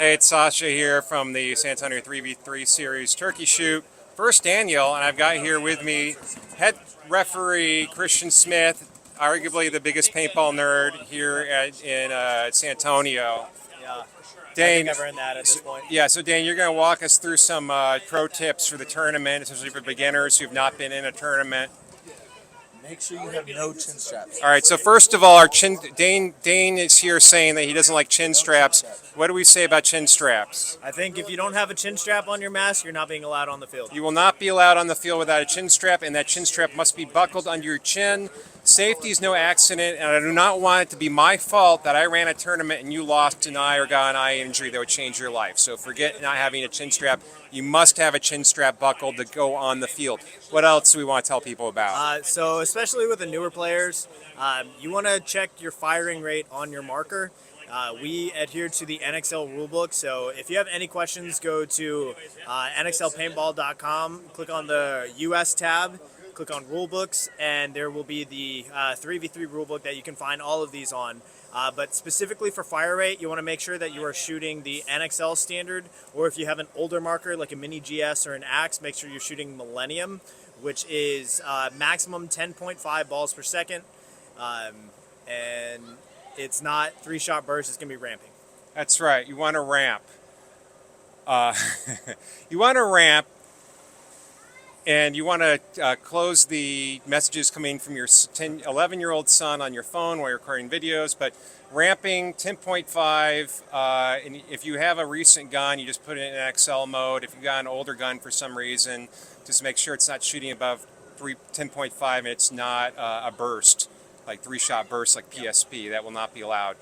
Hey, it's Sasha here from the SAT3v3 Series Turkey Shoot. First Daniel, and I've got here with me head referee Christian Smith, arguably the biggest paintball nerd here in San Antonio. Yeah, I think Dane, I've earned that at this point. yeah, so Dane, you're going to walk us through some pro tips for the tournament, especially for beginners who've not been in a tournament. Make sure you have no chin straps. All right, so first of all, our Dane is here saying that he doesn't like chin straps. What do we say about chin straps? I think if you don't have a chin strap on your mask, you're not being allowed on the field. You will not be allowed on the field without a chin strap, and that chin strap must be buckled under your chin. Safety is no accident, and I do not want it to be my fault that I ran a tournament and you lost an eye or got an eye injury that would change your life. So forget not having a chin strap. You must have a chin strap buckled to go on the field. What else do we want to tell people about? So especially with the newer players, you want to check your firing rate on your marker. We adhere to the NXL rulebook, so if you have any questions, go to nxlpaintball.com, click on the US tab, click on rulebooks, and there will be the 3v3 rulebook that you can find all of these on. But specifically for fire rate, you want to make sure that you are shooting the NXL standard, or if you have an older marker like a Mini GS or an Axe, make sure you're shooting Millennium, which is maximum 10.5 balls per second, and it's not 3-shot burst, it's going to be ramping. That's right. You want to ramp. You want to ramp, and you want to close the messages coming from your 11-year-old son on your phone while you're recording videos. But ramping 10.5, and if you have a recent gun, you just put it in XL mode. If you've got an older gun for some reason, just make sure it's not shooting above 10.5 and it's not a burst, like 3-shot burst like PSP. That will not be allowed.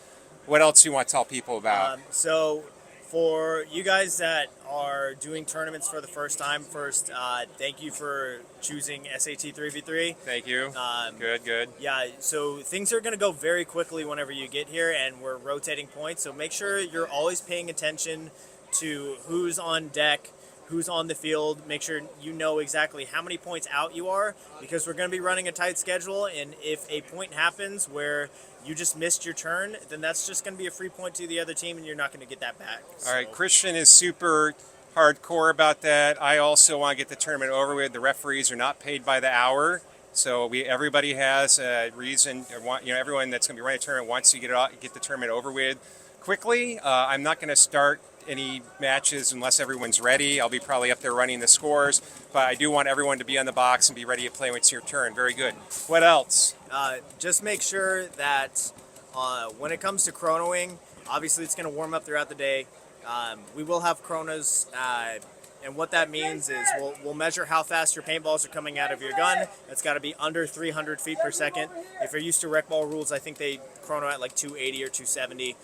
What else do you want to tell people about? So for you guys that are doing tournaments for the first time, thank you for choosing SAT3v3. Thank you. Good. Yeah, so things are going to go very quickly whenever you get here, and we're rotating points, so make sure you're always paying attention to who's on deck, who's on the field. Make sure you know exactly how many points out you are, because we're going to be running a tight schedule, and if a point happens where you just missed your turn, then that's just going to be a free point to the other team, and you're not going to get that back. All right, Christian is super hardcore about that. I also want to get the tournament over with. The referees are not paid by the hour, so everybody has a reason. Everyone that's going to be running a tournament wants to get the tournament over with quickly. I'm not going to start any matches unless everyone's ready. I'll be probably up there running the scores, but I do want everyone to be on the box and be ready to play when it's your turn. Very good. What else? Just make sure that when it comes to chronoing, obviously it's going to warm up throughout the day. We will have chronos, and what that means is we'll measure how fast your paintballs are coming out of your gun. It's got to be under 300 feet per second. If you're used to rec ball rules, I think they chrono at like 280 or 270.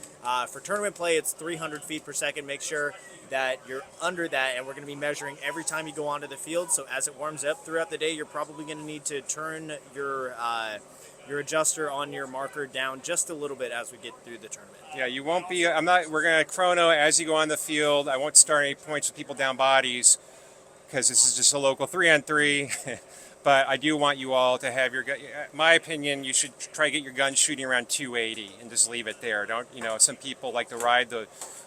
For tournament play, it's 300 feet per second. Make sure that you're under that, and we're going to be measuring every time you go onto the field. So as it warms up throughout the day, you're probably going to need to turn your adjuster on your marker down just a little bit as we get through the tournament. Yeah, you won't be. We're going to chrono as you go on the field. I won't start any points with people down bodies because this is just a local 3-on-3. But I do want you all to have your gun. My opinion, you should try to get your gun shooting around 280 and just leave it there. Don't some people like to ride the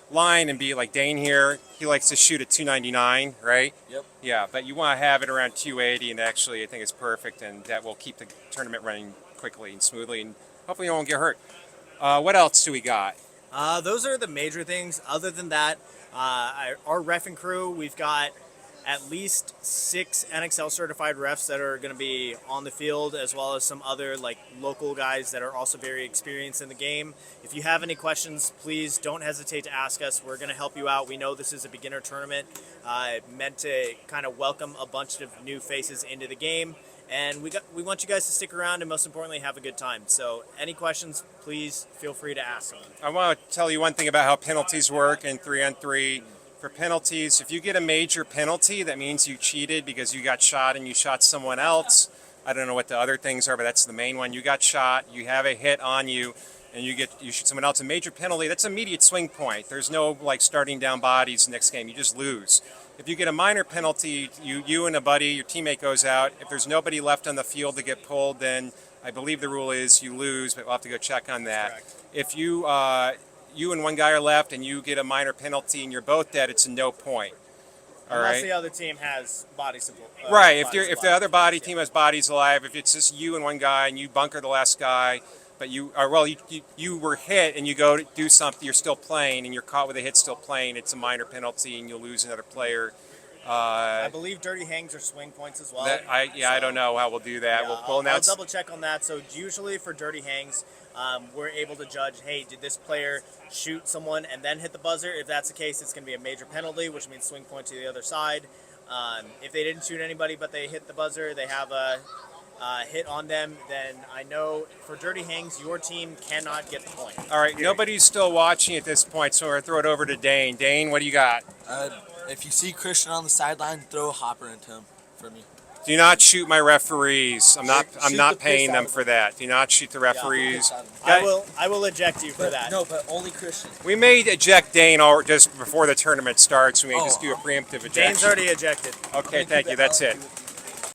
line and be like Dane here. He likes to shoot at 299, right? Yep. Yeah, but you want to have it around 280, and actually, I think it's perfect, and that will keep the tournament running quickly and smoothly, and hopefully you won't get hurt. What else do we got? Those are the major things. Other than that, our reffing crew, we've got at least 6 NXL certified refs that are going to be on the field, as well as some other like local guys that are also very experienced in the game. If you have any questions, please don't hesitate to ask us. We're going to help you out. We know this is a beginner tournament meant to kind of welcome a bunch of new faces into the game. And we want you guys to stick around and most importantly have a good time. So any questions, please feel free to ask them. I want to tell you one thing about how penalties work in 3-on-3. For penalties, if you get a major penalty, that means you cheated because you got shot and you shot someone else. I don't know what the other things are, but that's the main one. You got shot, you have a hit on you, and you shoot someone else. A major penalty, that's immediate swing point. There's no like starting down bodies next game. You just lose. If you get a minor penalty, you and a buddy, your teammate goes out. If there's nobody left on the field to get pulled, then I believe the rule is you lose, but we'll have to go check on that. Correct. If you you and one guy are left and you get a minor penalty and you're both dead, it's a no point. All Unless right. the other team has body support. Right. If the other body team has bodies alive, if it's just you and one guy and you bunker the last guy, but you were hit and you go to do something, you're still playing and you're caught with a hit still playing, it's a minor penalty and you'll lose another player. I believe dirty hangs are swing points as well. I don't know how we'll do that. Yeah, We'll announce. I'll double check on that. So usually for dirty hangs, we're able to judge, hey, did this player shoot someone and then hit the buzzer? If that's the case, it's going to be a major penalty, which means swing point to the other side. If they didn't shoot anybody but they hit the buzzer, they have a hit on them, then I know for dirty hangs, your team cannot get the point. All right, nobody's still watching at this point, so we're going to throw it over to Dane. Dane, what do you got? If you see Christian on the sideline, throw a hopper into him for me. Do not shoot my referees. I'm not Shoot the paying piss them out of for that. Do not shoot the referees. I will eject you for that. No, but only Christian. We may eject Dane just before the tournament starts. We may just do a preemptive ejection. Dane's already ejected. Okay, thank you. That's it.